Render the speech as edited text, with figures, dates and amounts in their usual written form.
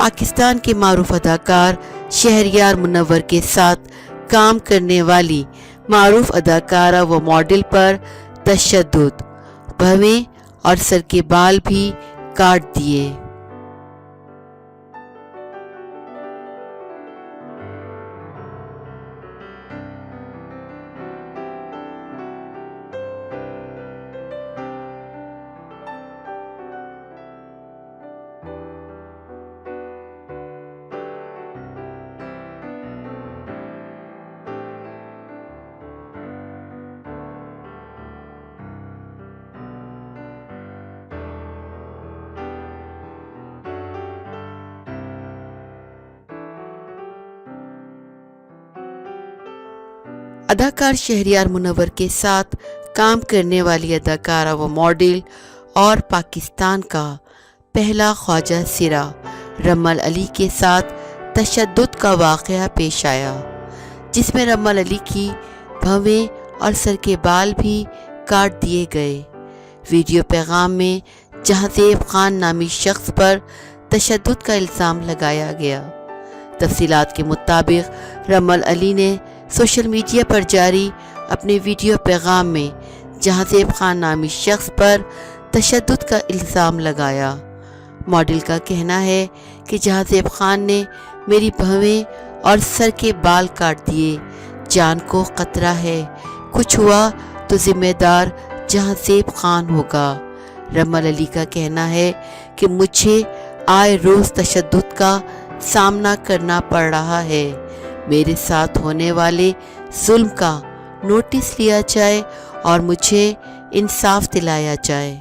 پاکستان کے معروف اداکار شہریار منور کے ساتھ کام کرنے والی معروف اداکارہ و ماڈل پر تشدد، بھویں اور سر کے بال بھی کاٹ دیے۔ اداکار شہریار منور کے ساتھ کام کرنے والی اداکارہ و ماڈل اور پاکستان کا پہلا خواجہ سرا رمل علی کے ساتھ تشدد کا واقعہ پیش آیا، جس میں رمل علی کی بھویں اور سر کے بال بھی کاٹ دیے گئے۔ ویڈیو پیغام میں جہانزیب خان نامی شخص پر تشدد کا الزام لگایا گیا۔ تفصیلات کے مطابق رمل علی نے سوشل میڈیا پر جاری اپنے ویڈیو پیغام میں جہانزیب خان نامی شخص پر تشدد کا الزام لگایا۔ ماڈل کا کہنا ہے کہ جہانزیب خان نے میری بھویں اور سر کے بال کاٹ دیے، جان کو خطرہ ہے، کچھ ہوا تو ذمہ دار جہانزیب خان ہوگا۔ رمل علی کا کہنا ہے کہ مجھے آئے روز تشدد کا سامنا کرنا پڑ رہا ہے، میرے ساتھ ہونے والے ظلم کا نوٹس لیا جائے اور مجھے انصاف دلایا جائے۔